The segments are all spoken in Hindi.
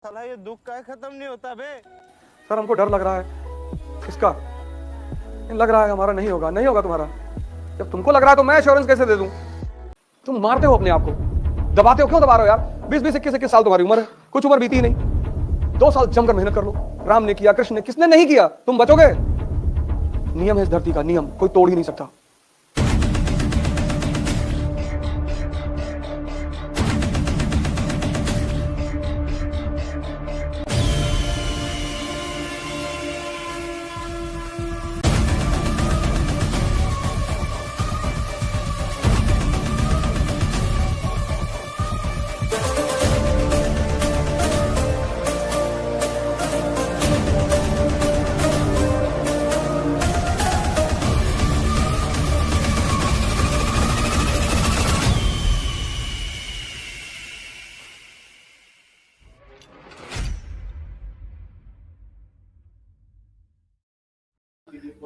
साला ये दुख का खत्म नहीं होता बे। सर हमको डर लग रहा है इसका, लग रहा है हमारा नहीं होगा, नहीं होगा तुम्हारा। जब तुमको लग रहा है तो मैं एश्योरेंस कैसे दे दूं? तुम मारते हो अपने आप को, दबाते हो, क्यों दबा रहे हो यार? 20-20, 21-21 साल तुम्हारी उम्र है, कुछ उम्र बीती ही नहीं। 2 साल जमकर मेहनत कर लो। राम ने किया, कृष्ण ने, किसने नहीं किया? तुम बचोगे। नियम है इस धरती का, नियम कोई तोड़ ही नहीं सकता।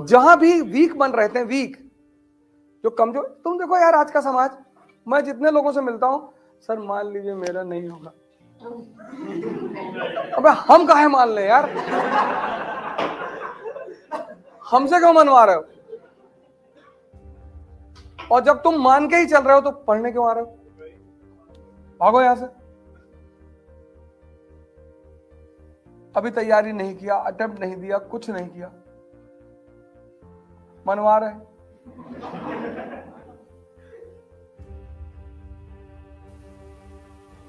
जहां भी वीक बन रहते हैं, वीक जो कमजोर, तुम देखो यार आज का समाज, मैं जितने लोगों से मिलता हूं, सर मान लीजिए मेरा नहीं होगा। अबे हम काहे मान ले यार, हमसे क्यों मनवा रहे हो? और जब तुम मान के ही चल रहे हो तो पढ़ने क्यों आ रहे हो? भागो यहां से। अभी तैयारी नहीं किया, अटेम्प्ट नहीं दिया, कुछ नहीं किया, मनवा रहे।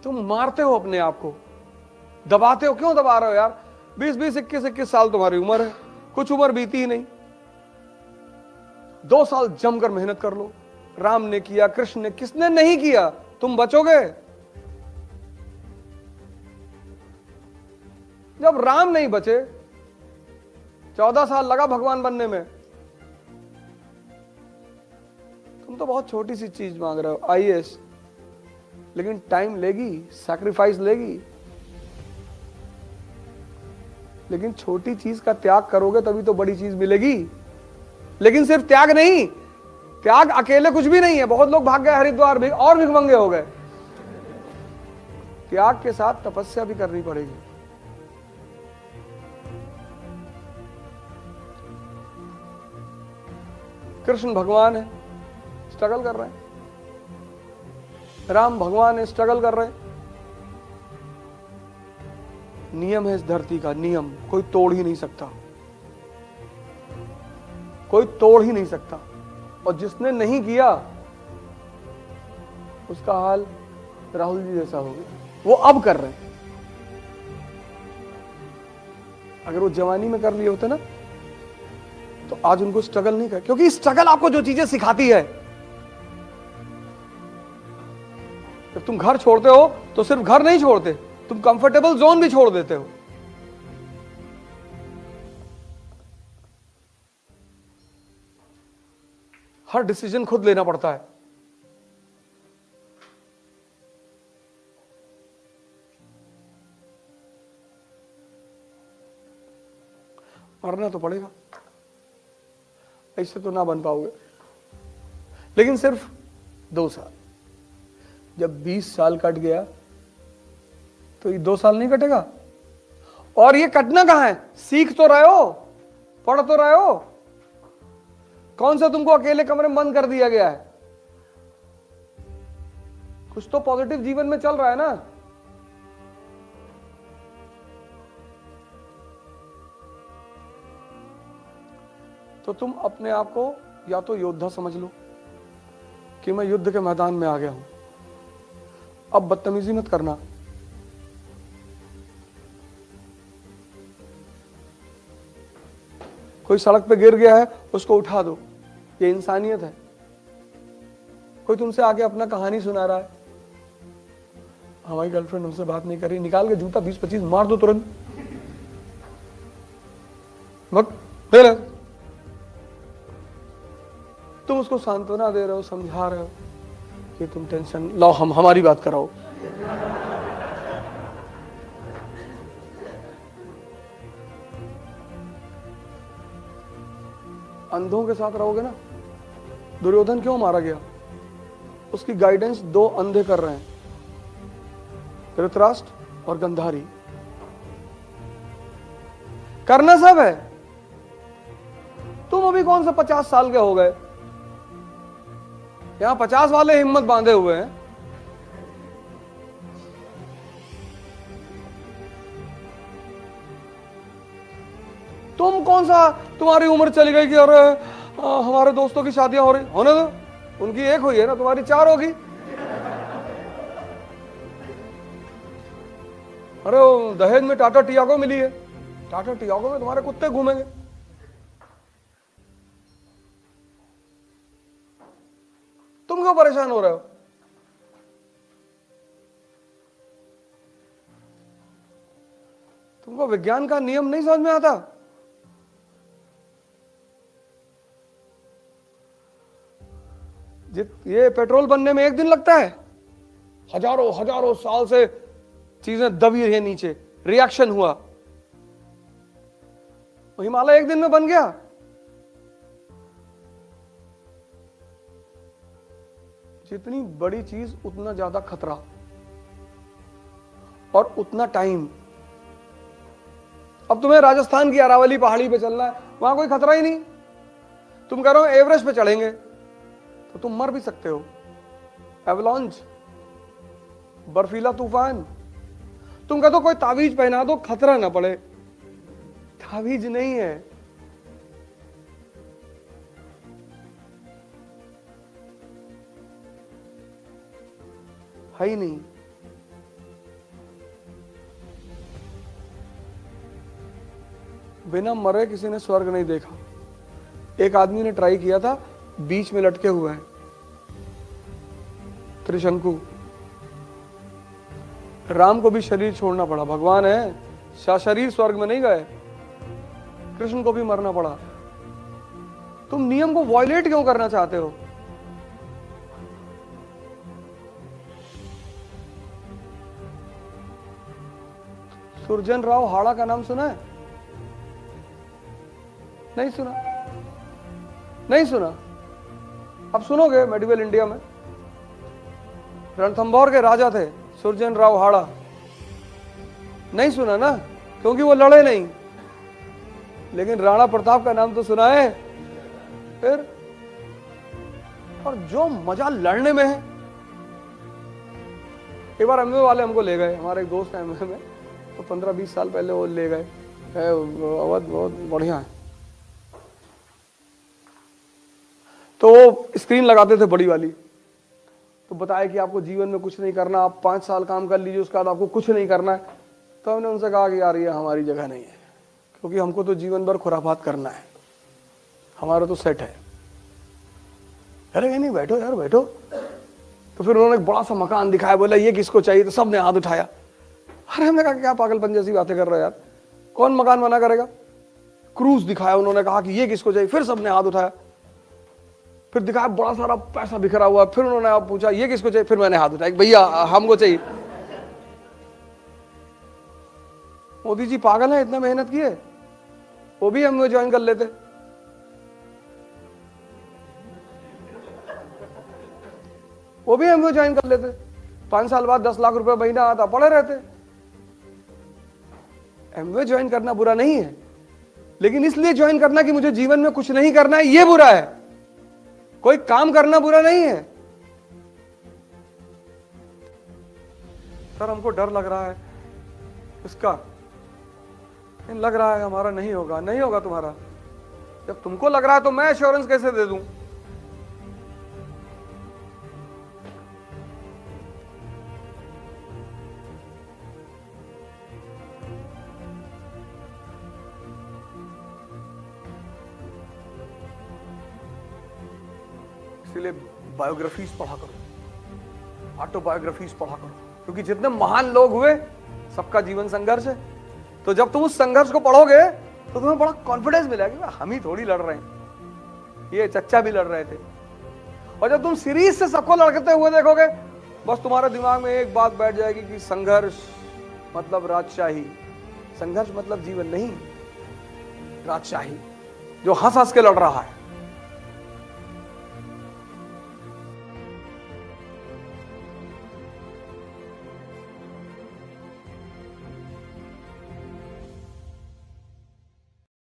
तुम मारते हो अपने आप को, दबाते हो, क्यों दबा रहे हो यार? 20-20, 21-21 साल तुम्हारी उम्र है, कुछ उम्र बीती ही नहीं। 2 साल जमकर मेहनत कर लो। राम ने किया, कृष्ण ने, किसने नहीं किया? तुम बचोगे। जब राम नहीं बचे, 14 साल लगा भगवान बनने में, तुम तो बहुत छोटी सी चीज मांग रहे हो, आईएएस, लेकिन टाइम लेगी, सैक्रिफाइस लेगी। लेकिन छोटी चीज का त्याग करोगे तभी तो बड़ी चीज मिलेगी। लेकिन सिर्फ त्याग नहीं, त्याग अकेले कुछ भी नहीं है। बहुत लोग भाग गए हरिद्वार भी और भिखमंगे हो गए। त्याग के साथ तपस्या भी करनी पड़ेगी। कृष्ण भगवान है, स्ट्रगल कर रहे हैं। राम भगवान है, स्ट्रगल कर रहे हैं। नियम है इस धरती का, नियम कोई तोड़ ही नहीं सकता, कोई तोड़ ही नहीं सकता। और जिसने नहीं किया उसका हाल राहुल जी जैसा हो गया। वो अब कर रहे हैं, अगर वो जवानी में कर लिए होते ना तो आज उनको स्ट्रगल नहीं कर, क्योंकि स्ट्रगल आपको जो चीजें सिखाती है। जब तुम घर छोड़ते हो तो सिर्फ घर नहीं छोड़ते, तुम कंफर्टेबल जोन भी छोड़ देते हो। हर डिसीजन खुद लेना पड़ता है। मरना तो पड़ेगा, ऐसे तो ना बन पाओगे। लेकिन सिर्फ 2 साल, जब 20 साल कट गया तो ये 2 साल नहीं कटेगा। और ये कटना कहां है? सीख तो रहे हो, पढ़ तो रहे हो। कौन सा तुमको अकेले कमरे में बंद कर दिया गया है? कुछ तो पॉजिटिव जीवन में चल रहा है ना। तो तुम अपने आप को या तो योद्धा समझ लो कि मैं युद्ध के मैदान में आ गया हूं, अब बदतमीजी मत करना। कोई सड़क पे गिर गया है, उसको उठा दो, ये इंसानियत है। कोई तुमसे आके अपना कहानी सुना रहा है, हमारी गर्लफ्रेंड हमसे बात नहीं करी, निकाल के जूता 20-25 मार दो तुरंत। मत दे रहे, तुम उसको सांत्वना दे रहे हो, समझा रहे हो कि तुम टेंशन लो, हम हमारी बात कराओ। अंधों के साथ रहोगे ना। दुर्योधन क्यों मारा गया? उसकी गाइडेंस 2 अंधे कर रहे हैं, धृतराष्ट्र और गंधारी। करना सब है। तुम अभी कौन सा 50 साल के हो गए, यहां 50 वाले हिम्मत बांधे हुए हैं। तुम कौन सा, तुम्हारी उम्र चली गई कि अरे हमारे दोस्तों की शादियां हो रही, होने दो, उनकी एक हुई है ना, तुम्हारी 4 होगी। अरे दहेज में टाटा टियागो मिली है, टाटा टियागो में तुम्हारे कुत्ते घूमेंगे। तुम क्यों परेशान हो रहे हो? तुमको विज्ञान का नियम नहीं समझ में आता? ये पेट्रोल बनने में 1 दिन लगता है, हजारों हजारों साल से चीजें दबी रही नीचे, रिएक्शन हुआ, हिमालय 1 दिन में बन गया। जितनी बड़ी चीज उतना ज्यादा खतरा और उतना टाइम। अब तुम्हें राजस्थान की अरावली पहाड़ी पे चलना है, वहां कोई खतरा ही नहीं। तुम कह रहे हो एवरेस्ट पे चढ़ेंगे तो तुम मर भी सकते हो, एवलांच, बर्फीला तूफान। तुम कहते हो कोई तावीज पहना दो खतरा ना पड़े, तावीज नहीं है, है ही नहीं। बिना मरे किसी ने स्वर्ग नहीं देखा। एक आदमी ने ट्राई किया था, बीच में लटके हुए हैं, त्रिशंकु। राम को भी शरीर छोड़ना पड़ा, भगवान है, शरीर स्वर्ग में नहीं गए। कृष्ण को भी मरना पड़ा। तुम नियम को वॉयलेट क्यों करना चाहते हो? सुरजन राव हाड़ा का नाम सुना है? नहीं सुना? नहीं सुना? अब सुनोगे। मेडिवल इंडिया में रणथंभौर के राजा थे सुरजन राव हाड़ा। नहीं सुना ना, क्योंकि वो लड़े नहीं। लेकिन राणा प्रताप का नाम तो सुना है फिर। और जो मजा लड़ने में है। एक बार एमवे वाले हमको ले गए, हमारे एक दोस्त है एमवे में, तो 15-20 साल पहले वो ले गए। बहुत बढ़िया है। तो स्क्रीन लगाते थे बड़ी वाली, तो बताया कि आपको जीवन में कुछ नहीं करना, आप 5 साल काम कर लीजिए, उसके बाद आपको कुछ नहीं करना है। तो हमने उनसे कहा कि यार ये हमारी जगह नहीं है, क्योंकि हमको तो जीवन भर खुराफात करना है, हमारा तो सेट है। अरे नहीं बैठो यार बैठो। तो फिर उन्होंने एक बड़ा सा मकान दिखाया, बोला ये किसको चाहिए, तो सबने हाथ उठाया। अरे हमने कहा क्या पागलपन जैसी बातें कर रहे हो यार, कौन मकान बना करेगा। क्रूज दिखाया, उन्होंने कहा कि ये किसको चाहिए, फिर सबने हाथ उठाया। फिर दिखाया बड़ा सारा पैसा बिखरा हुआ, फिर उन्होंने आप पूछा ये किसको चाहिए, फिर मैंने हाथ उठाया भैया हमको चाहिए। मोदी जी पागल है, इतना मेहनत किए, वो भी हम ज्वाइन कर लेते। वो भी हम ज्वाइन कर लेते, 5 साल बाद 10 लाख रुपए महीना आता, पड़े रहते। एमवे ज्वाइन करना बुरा नहीं है, लेकिन इसलिए ज्वाइन करना कि मुझे जीवन में कुछ नहीं करना है, ये बुरा है। कोई काम करना बुरा नहीं है। सर हमको डर लग रहा है इसका, लग रहा है हमारा नहीं होगा। नहीं होगा तुम्हारा। जब तुमको लग रहा है तो मैं एश्योरेंस कैसे दे दूं? इसीलिए बायोग्राफीज पढ़ा करो, ऑटोबायोग्राफीज पढ़ा करो, क्योंकि जितने महान लोग हुए सबका जीवन संघर्ष है। तो जब तुम उस संघर्ष को पढ़ोगे तो तुम्हें बड़ा कॉन्फिडेंस मिलेगा कि हम ही थोड़ी लड़ रहे हैं, ये चच्चा भी लड़ रहे थे। और जब तुम सीरीज से सबको लड़ते हुए देखोगे, बस तुम्हारे दिमाग में एक बात बैठ जाएगी कि संघर्ष मतलब राजशाही, संघर्ष मतलब जीवन नहीं, राजशाही जो हंस हंस के लड़ रहा है।